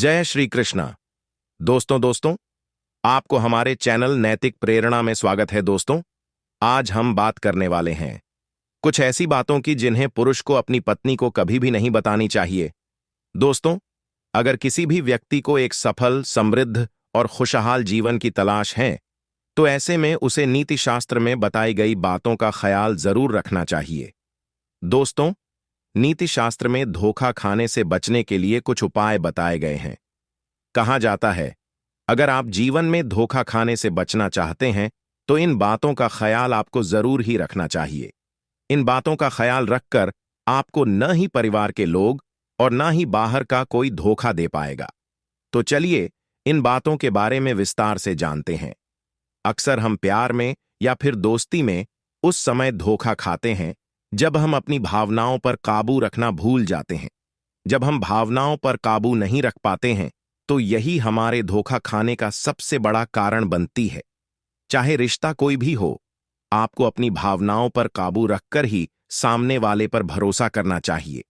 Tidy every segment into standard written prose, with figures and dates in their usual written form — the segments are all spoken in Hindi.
जय श्री कृष्णा। दोस्तों आपको हमारे चैनल नैतिक प्रेरणा में स्वागत है। दोस्तों, आज हम बात करने वाले हैं कुछ ऐसी बातों की जिन्हें पुरुष को अपनी पत्नी को कभी भी नहीं बतानी चाहिए। दोस्तों, अगर किसी भी व्यक्ति को एक सफल, समृद्ध और खुशहाल जीवन की तलाश है, तो ऐसे में उसे नीति शास्त्र में बताई गई बातों का ख्याल जरूर रखना चाहिए। दोस्तों, नीति शास्त्र में धोखा खाने से बचने के लिए कुछ उपाय बताए गए हैं। कहा जाता है, अगर आप जीवन में धोखा खाने से बचना चाहते हैं तो इन बातों का ख्याल आपको जरूर ही रखना चाहिए। इन बातों का ख्याल रखकर आपको न ही परिवार के लोग और न ही बाहर का कोई धोखा दे पाएगा। तो चलिए इन बातों के बारे में विस्तार से जानते हैं। अक्सर हम प्यार में या फिर दोस्ती में उस समय धोखा खाते हैं जब हम अपनी भावनाओं पर काबू रखना भूल जाते हैं। जब हम भावनाओं पर काबू नहीं रख पाते हैं तो यही हमारे धोखा खाने का सबसे बड़ा कारण बनती है। चाहे रिश्ता कोई भी हो, आपको अपनी भावनाओं पर काबू रखकर ही सामने वाले पर भरोसा करना चाहिए।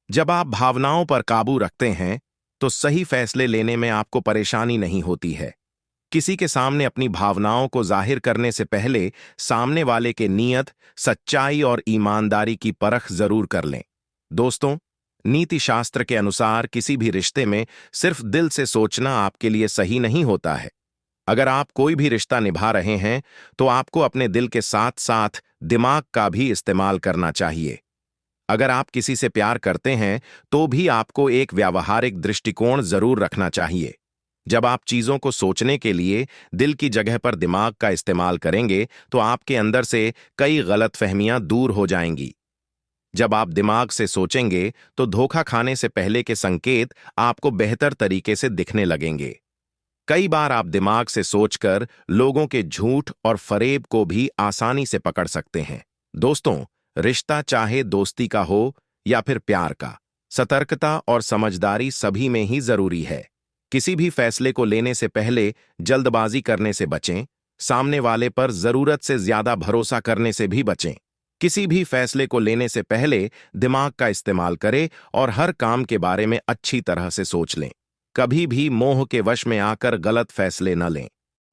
जब आप भावनाओं पर काबू रखते हैं तो सही फैसले लेने में आपको परेशानी नहीं होती है। किसी के सामने अपनी भावनाओं को जाहिर करने से पहले सामने वाले के नीयत, सच्चाई और ईमानदारी की परख जरूर कर लें। दोस्तों, नीति शास्त्र के अनुसार किसी भी रिश्ते में सिर्फ दिल से सोचना आपके लिए सही नहीं होता है। अगर आप कोई भी रिश्ता निभा रहे हैं तो आपको अपने दिल के साथ साथ दिमाग का भी इस्तेमाल करना चाहिए। अगर आप किसी से प्यार करते हैं तो भी आपको एक व्यावहारिक दृष्टिकोण जरूर रखना चाहिए। जब आप चीजों को सोचने के लिए दिल की जगह पर दिमाग का इस्तेमाल करेंगे तो आपके अंदर से कई गलतफहमियां दूर हो जाएंगी। जब आप दिमाग से सोचेंगे तो धोखा खाने से पहले के संकेत आपको बेहतर तरीके से दिखने लगेंगे। कई बार आप दिमाग से सोचकर लोगों के झूठ और फरेब को भी आसानी से पकड़ सकते हैं। दोस्तों, रिश्ता चाहे दोस्ती का हो या फिर प्यार का, सतर्कता और समझदारी सभी में ही जरूरी है। किसी भी फैसले को लेने से पहले जल्दबाजी करने से बचें। सामने वाले पर जरूरत से ज्यादा भरोसा करने से भी बचें। किसी भी फैसले को लेने से पहले दिमाग का इस्तेमाल करें और हर काम के बारे में अच्छी तरह से सोच लें। कभी भी मोह के वश में आकर गलत फैसले न लें।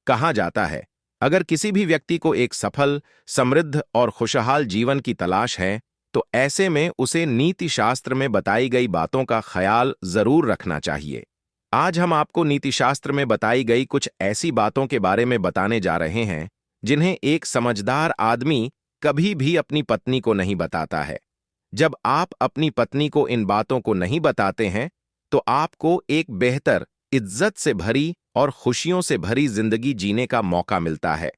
कहा जाता है, अगर किसी भी व्यक्ति को एक सफल, समृद्ध और खुशहाल जीवन की तलाश है तो ऐसे में उसे नीति शास्त्र में बताई गई बातों का ख्याल जरूर रखना चाहिए। आज हम आपको नीति शास्त्र में बताई गई कुछ ऐसी बातों के बारे में बताने जा रहे हैं जिन्हें एक समझदार आदमी कभी भी अपनी पत्नी को नहीं बताता है। जब आप अपनी पत्नी को इन बातों को नहीं बताते हैं तो आपको एक बेहतर, इज्जत से भरी और खुशियों से भरी जिंदगी जीने का मौका मिलता है।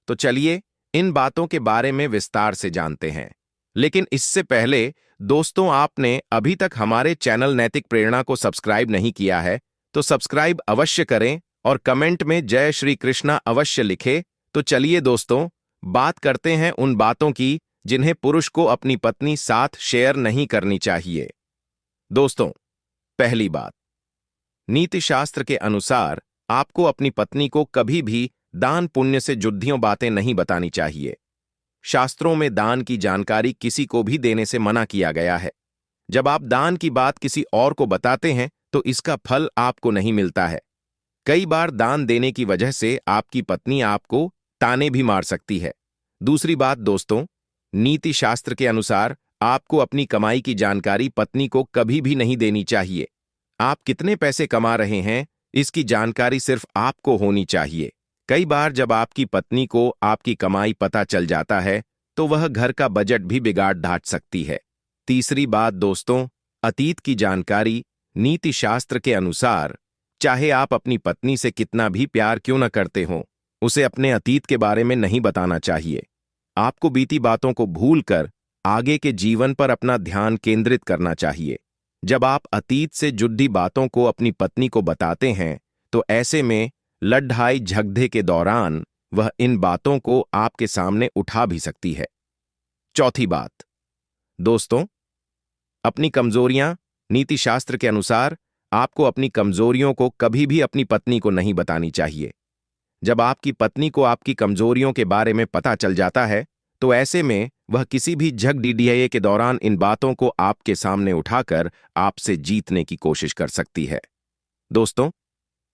तो चलिए इन बातों के बारे में विस्तार से जानते हैं। लेकिन इससे पहले दोस्तों, आपने अभी तक हमारे चैनल नैतिक प्रेरणा को सब्सक्राइब नहीं किया है तो सब्सक्राइब अवश्य करें और कमेंट में जय श्री कृष्णा अवश्य लिखें। तो चलिए दोस्तों, बात करते हैं उन बातों की जिन्हें पुरुष को अपनी पत्नी साथ शेयर नहीं करनी चाहिए। दोस्तों, पहली बात, नीति शास्त्र के अनुसार आपको अपनी पत्नी को कभी भी दान पुण्य से जुड़ियों बातें नहीं बतानी चाहिए। शास्त्रों में दान की जानकारी किसी को भी देने से मना किया गया है। जब आप दान की बात किसी और को बताते हैं तो इसका फल आपको नहीं मिलता है। कई बार दान देने की वजह से आपकी पत्नी आपको ताने भी मार सकती है। दूसरी बात दोस्तों, नीति शास्त्र के अनुसार आपको अपनी कमाई की जानकारी पत्नी को कभी भी नहीं देनी चाहिए। आप कितने पैसे कमा रहे हैं, इसकी जानकारी सिर्फ आपको होनी चाहिए। कई बार जब आपकी पत्नी को आपकी कमाई पता चल जाता है तो वह घर का बजट भी बिगाड़ डाट सकती है। तीसरी बात दोस्तों, अतीत की जानकारी नीति शास्त्र के अनुसार चाहे आप अपनी पत्नी से कितना भी प्यार क्यों न करते हों, उसे अपने अतीत के बारे में नहीं बताना चाहिए। आपको बीती बातों को भूलकर आगे के जीवन पर अपना ध्यान केंद्रित करना चाहिए। जब आप अतीत से जुड़ी बातों को अपनी पत्नी को बताते हैं तो ऐसे में लड़ाई झगड़े के दौरान वह इन बातों को आपके सामने उठा भी सकती है। चौथी बात दोस्तों, अपनी कमजोरियां नीति शास्त्र के अनुसार आपको अपनी कमजोरियों को कभी भी अपनी पत्नी को नहीं बतानी चाहिए। जब आपकी पत्नी को आपकी कमजोरियों के बारे में पता चल जाता है तो ऐसे में वह किसी भी झगड़े के दौरान इन बातों को आपके सामने उठाकर आपसे जीतने की कोशिश कर सकती है। दोस्तों,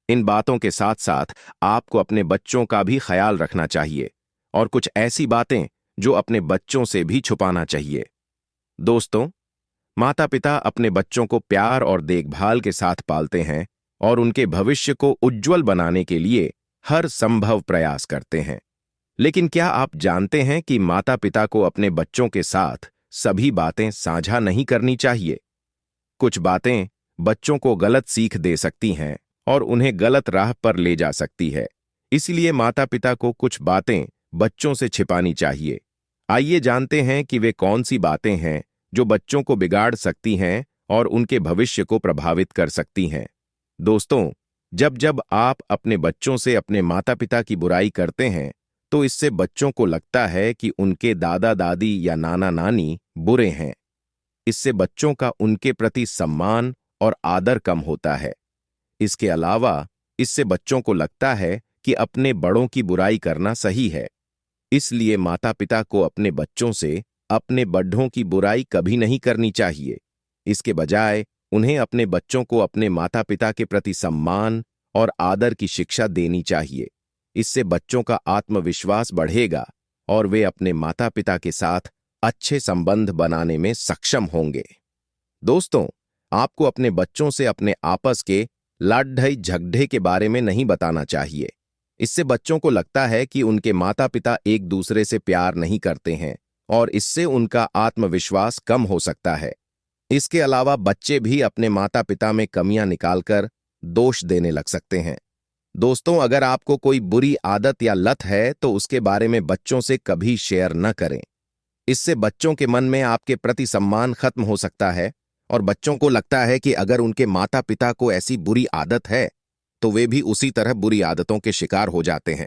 इन बातों के साथ साथ आपको अपने बच्चों का भी ख्याल रखना चाहिए और कुछ ऐसी बातें जो अपने बच्चों से भी छुपाना चाहिए। दोस्तों, माता पिता अपने बच्चों को प्यार और देखभाल के साथ पालते हैं और उनके भविष्य को उज्जवल बनाने के लिए हर संभव प्रयास करते हैं। लेकिन क्या आप जानते हैं कि माता पिता को अपने बच्चों के साथ सभी बातें साझा नहीं करनी चाहिए? कुछ बातें बच्चों को गलत सीख दे सकती हैं और उन्हें गलत राह पर ले जा सकती है। इसलिए माता पिता को कुछ बातें बच्चों से छिपानी चाहिए। आइए जानते हैं कि वे कौन सी बातें हैं जो बच्चों को बिगाड़ सकती हैं और उनके भविष्य को प्रभावित कर सकती हैं। दोस्तों, जब जब आप अपने बच्चों से अपने माता पिता की बुराई करते हैं, तो इससे बच्चों को लगता है कि उनके दादा दादी या नाना नानी बुरे हैं। इससे बच्चों का उनके प्रति सम्मान और आदर कम होता है। इसके अलावा इससे बच्चों को लगता है कि अपने बड़ों की बुराई करना सही है। इसलिए माता पिता को अपने बच्चों से अपने बड़ों की बुराई कभी नहीं करनी चाहिए। इसके बजाय उन्हें अपने बच्चों को अपने माता पिता के प्रति सम्मान और आदर की शिक्षा देनी चाहिए। इससे बच्चों का आत्मविश्वास बढ़ेगा और वे अपने माता पिता के साथ अच्छे संबंध बनाने में सक्षम होंगे। दोस्तों, आपको अपने बच्चों से अपने आपस के लड़ाई झगड़े के बारे में नहीं बताना चाहिए। इससे बच्चों को लगता है कि उनके माता पिता एक दूसरे से प्यार नहीं करते हैं और इससे उनका आत्मविश्वास कम हो सकता है। इसके अलावा बच्चे भी अपने माता पिता में कमियां निकालकर दोष देने लग सकते हैं। दोस्तों, अगर आपको कोई बुरी आदत या लत है तो उसके बारे में बच्चों से कभी शेयर न करें। इससे बच्चों के मन में आपके प्रति सम्मान खत्म हो सकता है और बच्चों को लगता है कि अगर उनके माता पिता को ऐसी बुरी आदत है तो वे भी उसी तरह बुरी आदतों के शिकार हो जाते हैं।